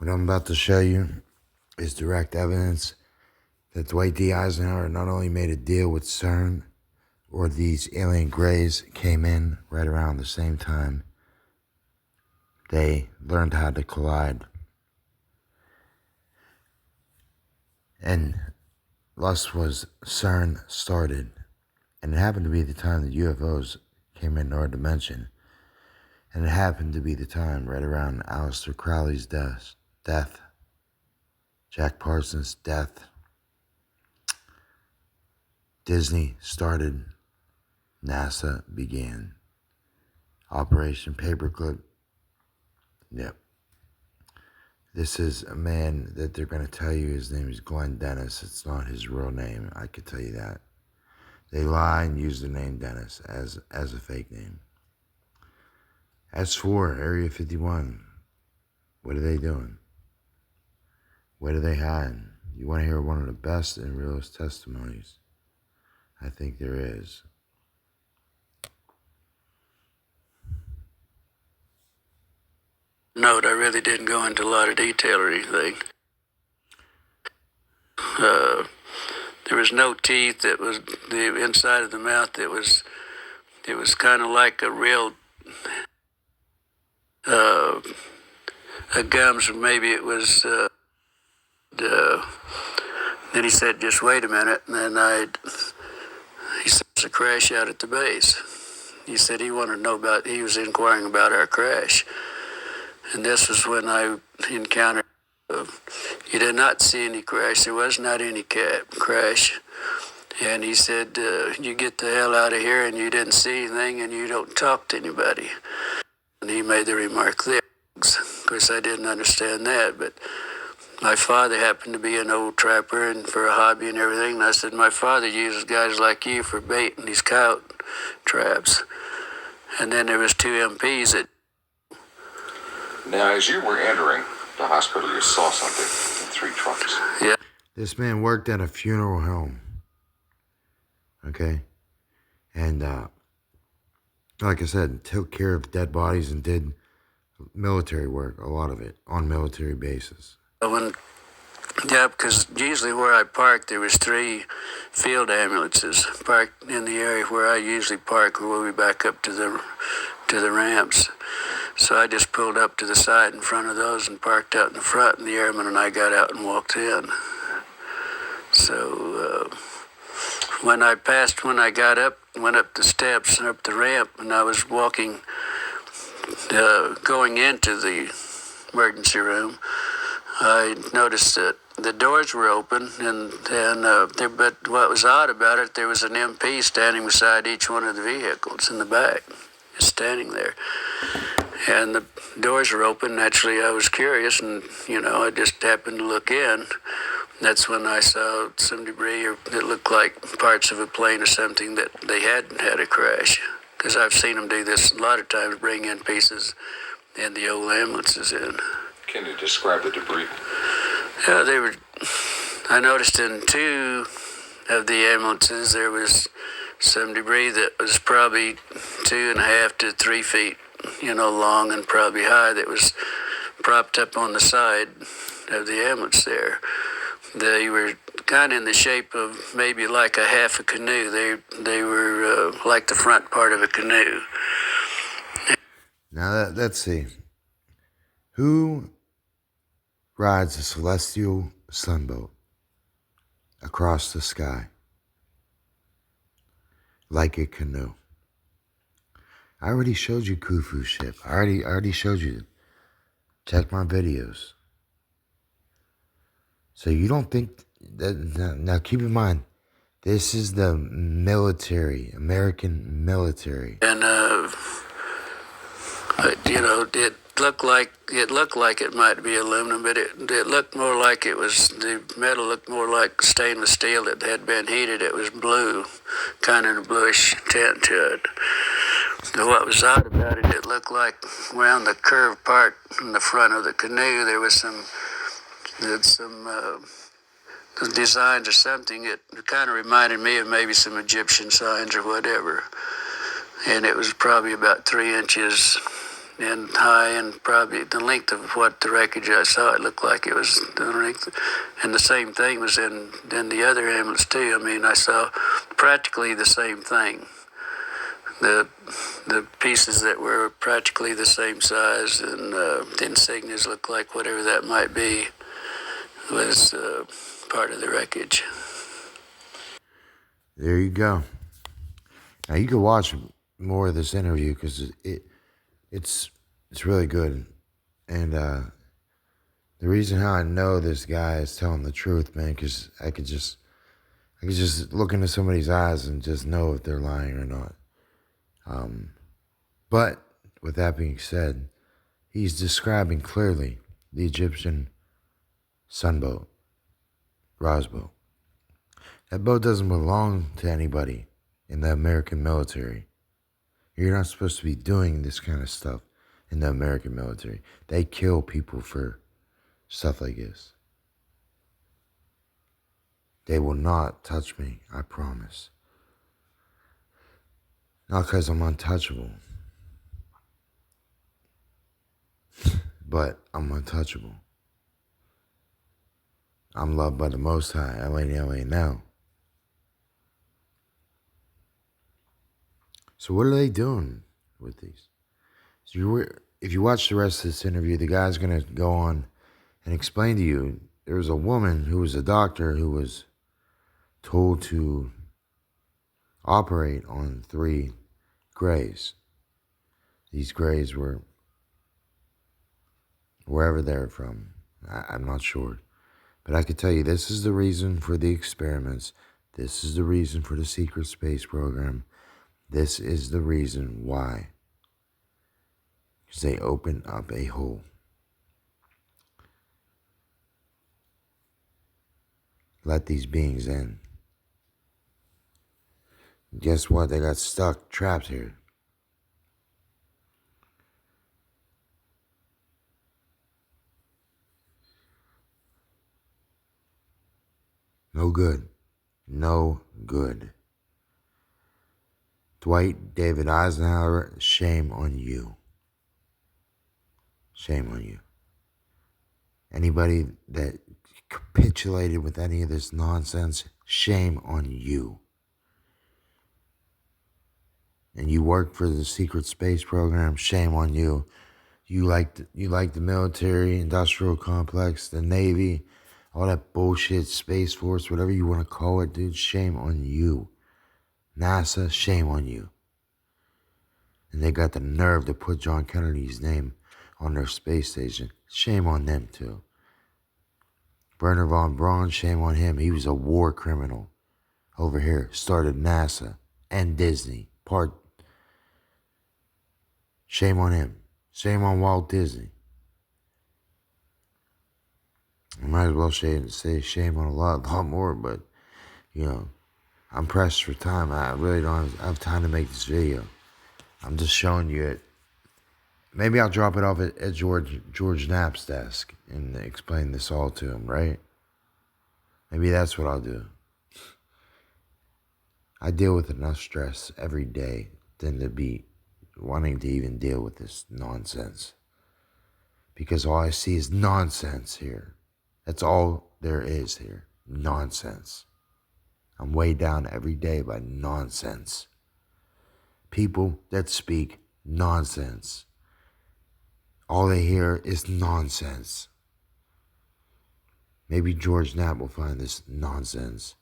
What I'm about to show you is direct evidence that Dwight D. Eisenhower not only made a deal with CERN, or these alien grays came in right around the same time they learned how to collide. And thus was CERN started. And it happened to be the time that UFOs came into our dimension. And it happened to be the time right around Aleister Crowley's death, Jack Parsons' death. Disney started, NASA began. Operation Paperclip. Yep. This is a man that they're going to tell you his name is Glenn Dennis. It's not his real name. I could tell you that. They lie and use the name Dennis as a fake name. As for Area 51, what are they doing? What are they hiding? You want to hear one of the best and realest testimonies? I think there is. Note, I really didn't go into a lot of detail or anything. There was no teeth. That was the inside of the mouth. It was kind of like a real a gums, or maybe it was. Then he said, "Just wait a minute," and then he said, "There's a crash out at the base." He said he wanted to know about. He was inquiring about our crash. And this was when I encountered, you did not see any crash. There was not any crash. And he said, you get the hell out of here, and you didn't see anything, and you don't talk to anybody. And he made the remark there. Of course, I didn't understand that, but my father happened to be an old trapper and for a hobby and everything. And I said, my father uses guys like you for bait in these coyote traps. And then there was two MPs that. Now, as you were entering the hospital, you saw something in 3 trucks. Yeah. This man worked at a funeral home. Okay? And, like I said, took care of dead bodies and did military work, a lot of it, on military bases. Yeah, because usually where I parked, there was 3 field ambulances parked in the area where I usually park, where we back up to the ramps. So I just pulled up to the side in front of those and parked out in the front, and the airman and I got out and walked in. So when I got up, went up the steps and up the ramp, and I was walking, going into the emergency room, I noticed that the doors were open, but what was odd about it, there was an MP standing beside each one of the vehicles in the back, just standing there. And the doors were open. Naturally, I was curious, and, I just happened to look in. That's when I saw some debris, or it looked like parts of a plane or something, that they hadn't had a crash. Because I've seen them do this a lot of times, bring in pieces and the old ambulances in. Can you describe the debris? Yeah, I noticed in 2 of the ambulances there was some debris that was probably 2.5 to 3 feet, long and probably high, that was propped up on the side of the ambulance there. They were kind of in the shape of maybe like a half a canoe. They were like the front part of a canoe. Now, let's see. Who rides a celestial sunboat across the sky like a canoe? I already showed you Khufu's ship. I already showed you. Check my videos. So you don't think that? Now keep in mind, this is the military, American military. And it looked like it might be aluminum, but it looked more like the metal looked more like stainless steel that had been heated. It was blue, kind of a bluish tint to it. So what was odd about it, it looked like around the curved part in the front of the canoe, there was some designs or something. It kind of reminded me of maybe some Egyptian signs or whatever. And it was probably about 3 inches and high, and probably the length of what the wreckage I saw, it looked like it was the length. And the same thing was in the other ambulance too. I mean, I saw practically the same thing. The pieces that were practically the same size, and the insignias looked like whatever that might be was part of the wreckage. There you go. Now you can watch more of this interview because it's really good, and the reason how I know this guy is telling the truth, man, because I could just look into somebody's eyes and just know if they're lying or not. But with that being said, he's describing clearly the Egyptian sunboat, ROSWELL. That boat doesn't belong to anybody in the American military. You're not supposed to be doing this kind of stuff in the American military. They kill people for stuff like this. They will not touch me, I promise. Not because I'm untouchable, but I'm untouchable. I'm loved by the Most High, LA now. So what are they doing with these? So if you watch the rest of this interview, the guy's going to go on and explain to you, there was a woman who was a doctor who was told to operate on 3 grays. These grays were wherever they're from. I'm not sure. But I can tell you, this is the reason for the experiments. This is the reason for the secret space program. This is the reason why. Because they open up a hole. Let these beings in. Guess what? They got stuck, trapped here. No good. No good. Dwight David Eisenhower, shame on you. Shame on you. Anybody that capitulated with any of this nonsense, shame on you. And you work for the secret space program, shame on you. You like the military, industrial complex, the Navy, all that bullshit, Space Force, whatever you want to call it, dude, shame on you. NASA, shame on you. And they got the nerve to put John Kennedy's name on their space station. Shame on them, too. Werner von Braun, shame on him. He was a war criminal over here. Started NASA and Disney. Shame on him. Shame on Walt Disney. I might as well say shame on a lot more, but, you know, I'm pressed for time. I really don't have time to make this video. I'm just showing you it. Maybe I'll drop it off at George Knapp's desk and explain this all to him, right? Maybe that's what I'll do. I deal with enough stress every day than to be wanting to even deal with this nonsense. Because all I see is nonsense here. That's all there is here. Nonsense. I'm weighed down every day by nonsense. People that speak nonsense. All they hear is nonsense. Maybe George Knapp will find this nonsense